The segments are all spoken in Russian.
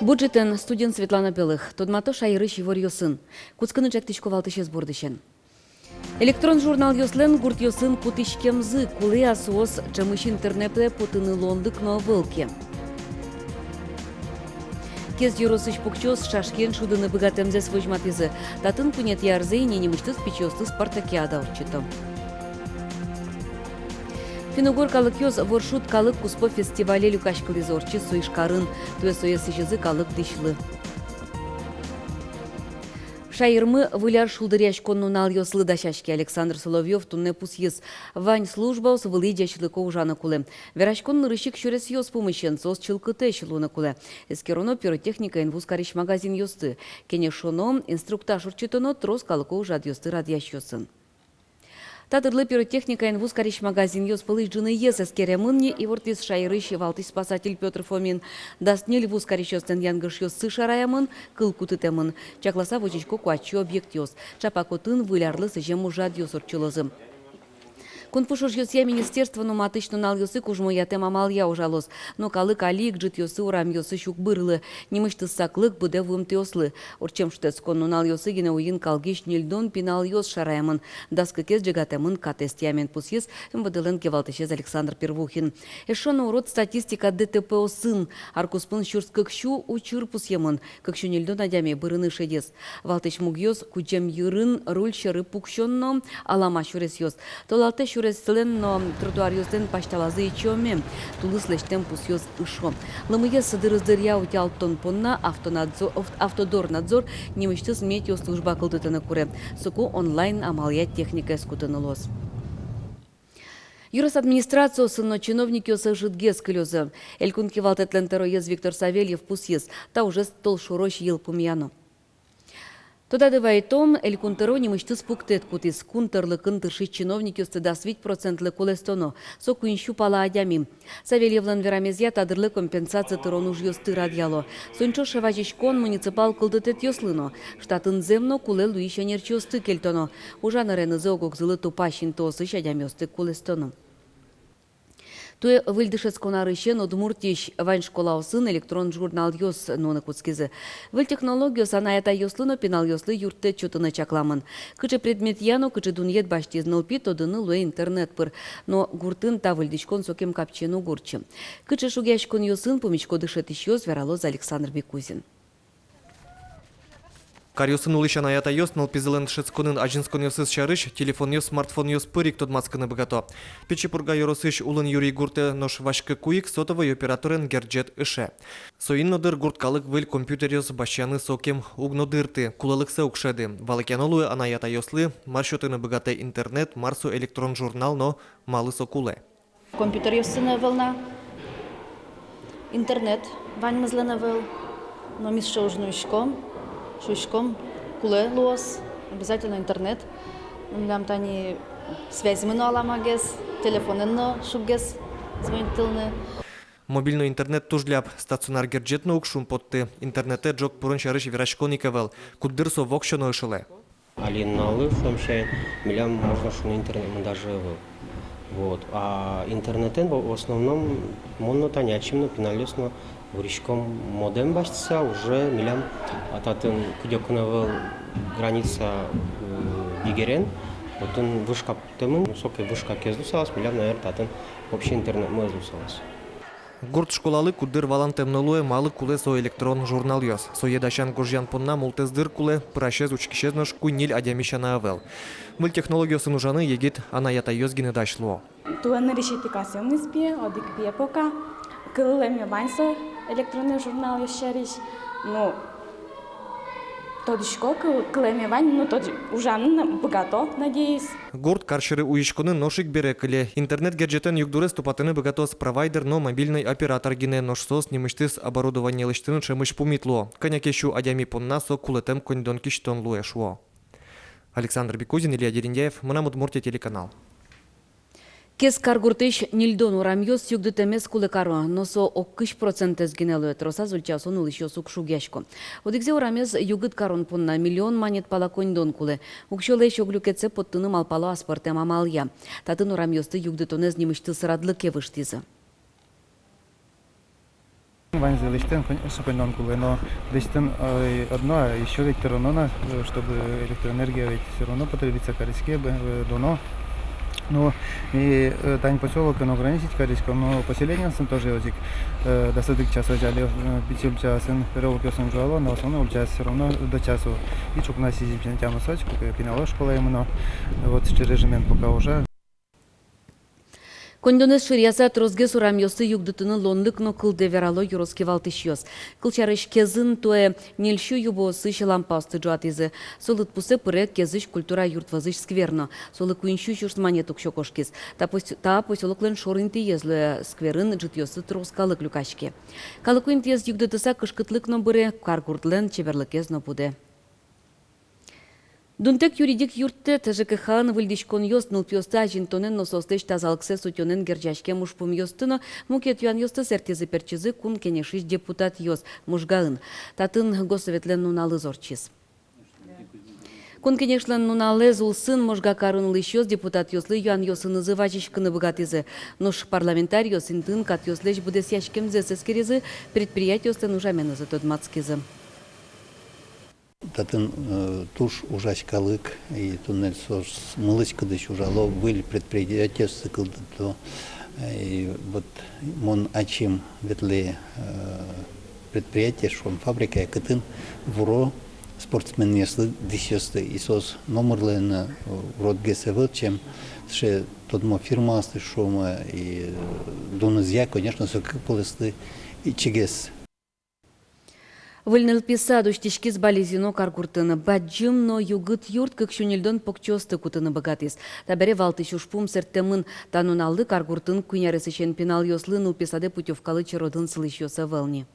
Буджетен студент Светлана Белых. Тодмато шайрыш его йосын. Куцканы чактичко валтыше сбордышен. Электрон журнал йослен гурт йосын кутышкемзы кулы асуос чамыш интернеты путыны лондык но вылки. Кез юросыш пукчос шашкен шудыны богатемзес выжматызы. Татын кунет ярзы и ненемыштыз печосты спартакиада урчитом. Финугор калык йоз воршут калык куспо фестивале люкашкалы зорчы суишкарын туе соесыжызы калык дышлы. Шайырмы выляр шулдыряш коннунал йослы дашашки Александр Соловьев тунне пусьез. Вань службаус вылыдящлыко ужана куле. Верашкон нырышик шурес йос помыщен сос чылкыте шылуна куле. Эскероно пиротехника инвуз кариш магазин йосты. Кенешоно инструктаж урчитоно трос калыко ужад йосты радящ йосын. Татырлы пиротехника инвуз кариш магазин йос пылыш джины ес эскеремынне и вортис шайрыш валтыш спасатель Петр Фомин. Дастнель вуз кариш йостен янгыш йосы шараямын, кыл кутытемын. Чакласа вочечко куачу объект йос. Чапакотын вылярлы сыжем ужад йос урчылызым. Кунпушуш йосья министерство нуматычно нал йосы кужмо ятем амалия ужалос. Но калык алик джит йосы урам йосы щук бырлы. Немышты саклык буде вымты йослы. Урчем штецкон нунал йосы гене уин калгиш нильдон пинал йос шараямын. Даска кез джигатемын катестиямен пусьес МВДЛН кевалтышез Александр Первухин. Эшон урод статистика ДТП сын. Аркуспын щурс кыкщу учыр пусьемын. Кыкщу нильдон адяме бырыны шедес. Валтыш мугьос кучем юрын руль шыры пукщонно алама щурес йос. Толалте щурестлен но тротуар йостен пашталазы и чоме. Тулыс лештен пусьёс ышо. Лымые сыдырыздыря утялтон понна автодорнадзор немыштыз метеослужба кылдытыны куре. Суку онлайн амалия техника скутынылос. Юрос администрациясы чиновники осажитгес клёзы. Элькунки валтетлентеро ез Виктор Савельев пусьес. Та уже стол шурош ел пумьяно. Тода девайтом элькунтеро немыштыз пуктет кутис кунтерлы кынтырши чиновники остыдасвить процентлы кулестоно. Соку инщу пала адями. Савельевлан верамезья тадырлы компенсация тырону жьёсты радьяло. Сончо шевачишкон муниципал кылдытет йослыно. Штатын земно куле луища нерчиосты кельтоно. Ужана ренызы огокзылы тупащин тосыш адямёсты кулестоно. Туе выльдышец конарыщен удмуртищ вань школа сын электрон журнал йос ноны куцкизы. Выль технологию санаята йослыно пинал йослы юрте чутыны чакламын. Кычы предмет яно, кычы дуньет башти знылпи, тодыны луэ интернет пыр. Но гуртын та выльдышкон сокем капчену гурчы. Кычы шугяшкон йосын помечко дышет ищёс вералоз Александр Бекузин. Карьосын улышан аята йос, нылпизылын шецконын ажинскон йосыз шарыш, телефон йос, смартфон йос пырик тодмацканы богато. Печепурга йоросыш улын юрий гурте нош вашкы куик сотовый операторын герджет ыше. Соиннодыр гурткалык выль компьютер йос башяны сокем угнодырты, кулалыксы укшеды. Валыкянолуы анаята йослы, маршотыны богате интернет, марсу электрон журнал, но малы сокуле. Компьютер йосыны вылна, интернет вань мызлыны выл, но мис шоужнуишком. Шушком, куле лос, обязательно интернет. Нам тани связь мы аламагес, телефоны но шугес, звонительные. Мобильный интернет тужляп, стационар герджет наук шум потты, интернете джок пурон шарыш вирашконикавел, куддырсо вокшоно ышыле. Алиналы шумшей, милям можно шум интернет даже был. Вот. А интернетен в основном монно танячим, но пиналесно вричком модем башится уже милям ататын кудёкуновал граница бигерен. Вот он вышка темын, соке вышка кездусалась, милям наверное татын общий интернет мозусалась. Гурт школалы куддыр валан темнолуе малы куле со электрон журнал йос. Со едашан гуржян понна мултездыр куле прашез учкишезнош куйнил адямишана авел. Выль технологиясын ужаны егит анаята йос гине дашло. Туаны решити касемны спе, одик пие пока. Кыллеме ваньсо электронный журнал йошариш. Ну, тодишко кыллеме вань, ну тоди ужанын богато, надеюсь. Гурт каршыры уишконы ношик бере кыле. Интернет герджетен югдурес тупатыны богатос провайдер, но мобильный оператор гине ношсос немыштыс оборудование лыштынын шемыш пумитло. Конякешу адями понна со кулетем кондон киштон луэшуо. Александр Бекузин, Илья Дерендяев, Манамуд Муртия, телеканал. Кес каргуртыш нильдон урамьёс югдытемес кулыкаро, носо оккыш процентез генелуэ троса зульчасон улышьёс укшугяшко. Одикзе урамез югыт карон понна миллион манет пала коньдон куле. Укшолэш оглюкеце поттыны малпало аспартем амалия. Татын урамьёсты югдытонез немышты сырадлыке выштизы. Вань залечтен, конечно, пойдем кулы, но лечтен одно, а еще ведь равно, чтобы электроэнергия ведь все равно потребится корейские доно. Ну и тань поселок, но граничить корейском, но поселение сын тоже язык. Достаточно часа взяли, пятим часом перевод песен жало, но в основном час все равно до часу. И чтобы нас сидеть тяну сочку, пинало школа именно, вот через режимент пока уже. Кондонес ширяса трозге сурам йосы югдытыны лонлык но кылде верало юроске валтыш йос. Кылчарыш кезын туэ нельщу юбосы шелампасты джуатизы. Солыт пусе пырек кезыш культура юртвазыш скверно. Солы куинщу чурсманетук шокошкис. Та поселоклен шорын тиезлы скверын джит йосы троскалык люкашке. Калыкуин тиез югдытыса кышкытлык но быре каргуртлен чеберлыкез но буде. Дунтек юридик юртте ТЖКХ-ны выльдишкон йост нылпьоста жинтонен носостыш тазалыксе сутёнен герджашке мушпум йостыно мукет юан йосты сертезы перчизы кун кенешиш депутат йос мужгаын. Татын госсоветлен нуналы зорчиз. Кун кенешлен нуналы зулсын мужга карынлы йос депутат йослы юан йосы называчишкыны богатызы. Нуш парламентарий йосынтын кат йослеш будес яшкемзе сескерезы предприятиостен ужаменызы тодмацкизы. Татын туш ужачкалык и туннель сос мылычкадыш ужало были предприятия сыкылды то и вот мон ачим ветле предприятие шон фабрика кытын вуро спортсмен неслы десесты и сос номерлы на род ГСВ чем ше тодмо фирма сты шома и донызья конечно сокыполысты и чигес. Выльныл писа душтишкиз балезино каргуртыны. Баджым но югыт юрт кыкшунилдон покчосты кутыны богатыз. Табере валтыш ушпум сертемын тануналды каргуртын куйнярысычен пенал йослы ныл писаде путевкалы чародын сылыш йоса вэлни.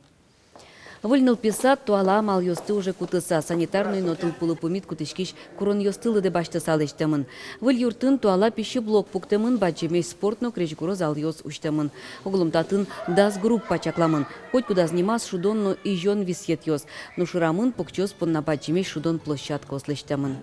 Выльныл писа туала мал йосты уже кутыса. Санитарный нотыл пулы пумит кутышкиш курон йостылы де башты салыштымын. Выль юртын туала пищи блок пуктымын баджемей спортно крежгуро зал йос уштымын. Углум татын дас групп пачакламын. Хоть куда знимас шудон, но и жон висет йос. Но шурамын покчос пон на баджемей шудон площадка ослыштымын.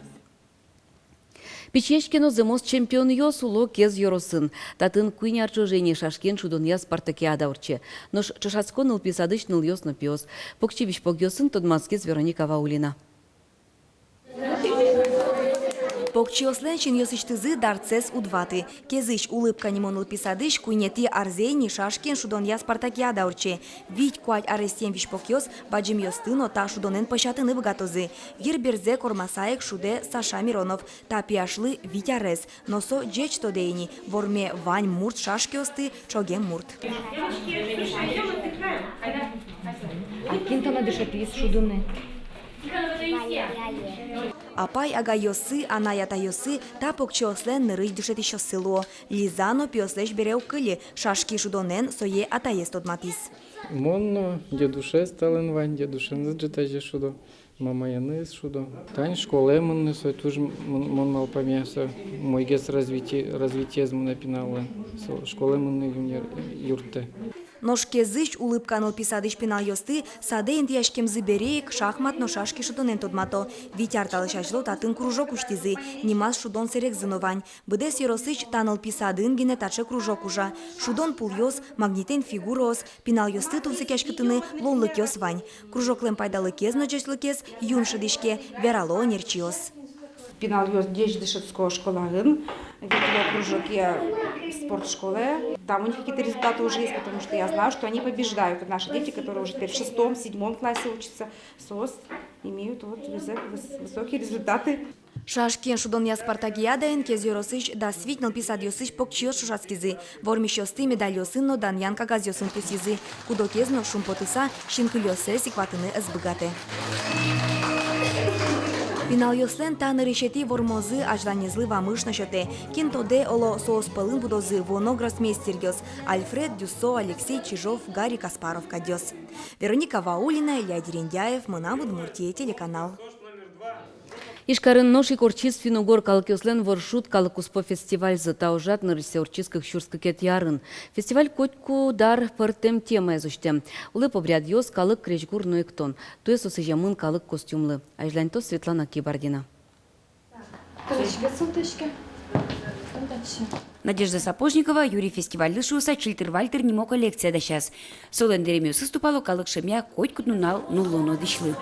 Печешкино зымос чемпион йос уло кез йоросын. Татын куйнярчы жени шашкен шудония спартакиада урче. Нош чашацко ныл писадыш ныл йос но пиос. Покчивиш погьосын тодмаскез Вероника Ваулина. Покчиослен чин йосыштызы дарцес удваты. Кезыш улыбка немонул писадыш куйнети арзейни шашкин шудония спартакиада урче. Вить куать арестен виш покьос баджим йостыно та шудонен пощатыны богатозы. Герберзе кормасаек шуде Саша Миронов. Та пиашлы Витя Рез. Носо джеч тодейни. Ворме вань мурт шашкиосты чоген мурт. Кентана дешапис шудоне. Апай ага йосы, анаята йосы, та покчослен нырыч душети село. Лизано пиослеш береу кыли, шашки шудонен сое атаест одматис. Монно, дедуше стален вань, дедушен джетаje шудо. Мама яныз шудо. Тань школе монны сой туж мон мал памяса. Мой гес развитие змуна пинала. Школе монны юрте. Нош кезыч улыбка ныл писадыш пинал йосты, саде интияшкем зыбереек, шахмат но шашки шудонен тодмато. Витяр талышачло татын кружок уштизы, нимас шудон серек зыновань. Быдес йоросыч таныл писадын гене таче кружок ужа. Шудон пул йос, магнитен фигурос, пинал йосты тувсекяшкытыны лонлык йос вань. Кружоклен пайдалы кез но джечлыкез, юн шыдышке, верало нерчиос. Пинал йос деш дышецкого школағын, ветло кружоке спортшколы. Там у них какие-то результаты уже есть, потому что я знаю, что они побеждают. Наши дети, которые уже теперь в 6-7 классе учатся, СОС, имеют вот высокие результаты. Шашкен шудония спартакиаден кез йоросыч да свитнал писад йосыч покчиос шушацкизы. Вормиш йосты медаль йосынно даньян кагаз йосын пусизы. Кудо кезно шумпотыса шинкыл йосе сикватыны эсбыгаты. Пинал йослен та наришети вормозы ажданезлы вамыш на счете. Кентоде оло соос пылын будозы воногроссмейстер йос. Альфред Дюссо, Алексей Чижов, Гарри Каспаров кадьос. Вероника Ваулина, Илья Дерендяев, Мына Удмуртия, телеканал. Ишкарын ноши корчиз финугор калкёслен воршут калкуспо фестиваль зата ужат нырысе урчизкых щурскакет ярын. Фестиваль котку дар пыртем тема эзуштем. Улы побряд йос калык кречгур ноектон. Туе сосыжамын калык костюмлы. Ажляньто Светлана Кибардина. Надежда Сапожникова, Юрий Фестиваль шуса Чильтер-Вальтер немо коллекция дащас. Солен деремю сыступало калык шемя коть кутнунал нуллоно дишлы.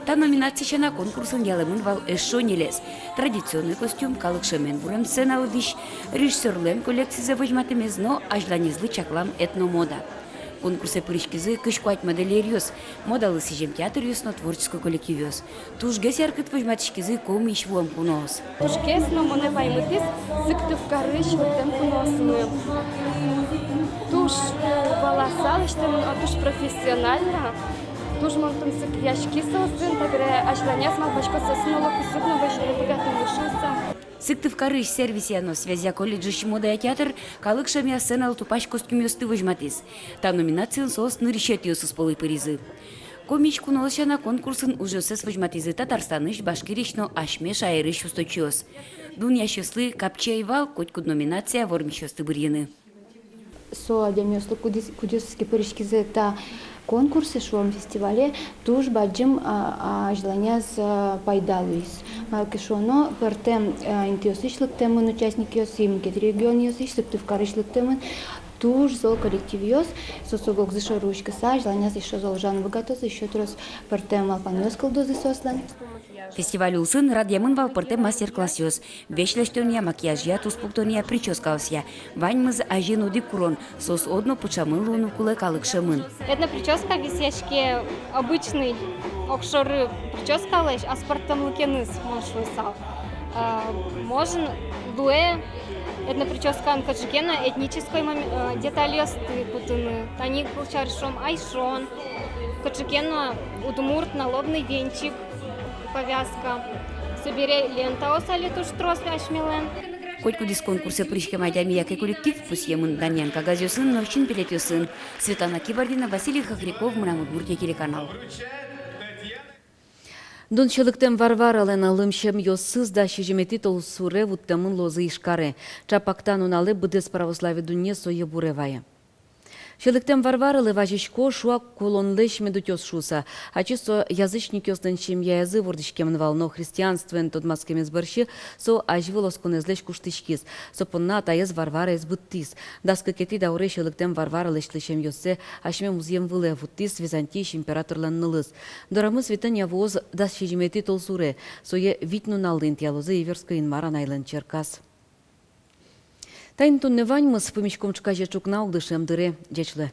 Та номинация на конкурсын ялымын вал эшо нелес. Традиционный костюм калык шемен бурем сценалы диш, режиссерлем коллекция выжматымез, но ажланезлы чаклам этномода. Конкурсы пырышкизы кышкуать моделерьёс, модалы сижем театр но творческий коллектив ёс. Туж гесеркет выжматышкизы коми иш вуам кунос. Туж гесно моне ваймытыз, сыктыв карыш выртем кунослы. Туж волосалыштым, а туж профессионально. Туж монтон сык яшки сосын, тагре ажланес мал башко сосыноло кусудно вышли богатым вышился. Сыктыв карыш сервисиано связя колледжищ мода и театр, калык шамя сценал тупаш костюм ёсты выжматыз. Та номинацион сос нырышет ёсыз полы пыризы. Комич кунолыша на конкурсын уже сес выжматызы Татарстаныш, Башкирищно, Ашмеш, Айрыш устойчиос. Дуня щослы, капча и вал, коть куд номинация вормищосты бырьяны. Со адямёслы кудёсыски пырышкизы та конкурсы шуам фестивале туж баджим ажланяз пайдалуис. Кешоно пертем интиосышлык темын участник ёс, имкет регион ёс, иштыптыв карышлык темын туж зол коллектив ёс, сосогок зышарушка са, ажланяз еще зол жан богатоз, еще трос пертем алпан ёс кылдозы сослан. Фестиваль улсын радиамын вал пыртем мастер-класс ёс. Вешлештония, макияжья, туспуктония, прическаусья. Ваньмыз ажин уди курон, сос одно пучамын луну куле калык шемын. Эта прическа висяшки обычный окшоры прическа лишь, а спортом лукеныс можешь высал. Можно дуэ, эта прическа анкаджикена этнической деталь ёсты кутыны. Таник получаршом айшон, каджикена удмурт налобный венчик. Повязка. Собере лента осали туш трос ашмилен. Хоть кудис конкурсы прыщке майдами яке коллектив пусьемын Даньян Кагазёсын, Новчин Пелетёсын, Светлана Кибардина, Василий Хохряков, Мрамудмуртия телеканал. Дончылыктем Варвара лен алымшем ёссыз да шижемети толсуре вуттамын лозы ишкаре. Чапактан уналы быдес православие дуне сое буревая. Шылыктем Варвара леважишко шуа колонлыш медутёс шуса. А чисто язычник ёстен семья язы вордышкем вално христианствен тот маскемез борщи со ажвылос конезлеш куштышкис. Со понна таез Варвара из буттис. Даска кети дауре шылыктем Варвара лешлышем ёссе ашме музеем выле вуттис византийш императорлан нылыз. Дорамы светания воз да шижимети толсуре. Сое витну налдын тялозы иверска инмара найлен Черкас. Тайн тунне ваньмыз помещком чукаже чукна угдышем дыре, дечле.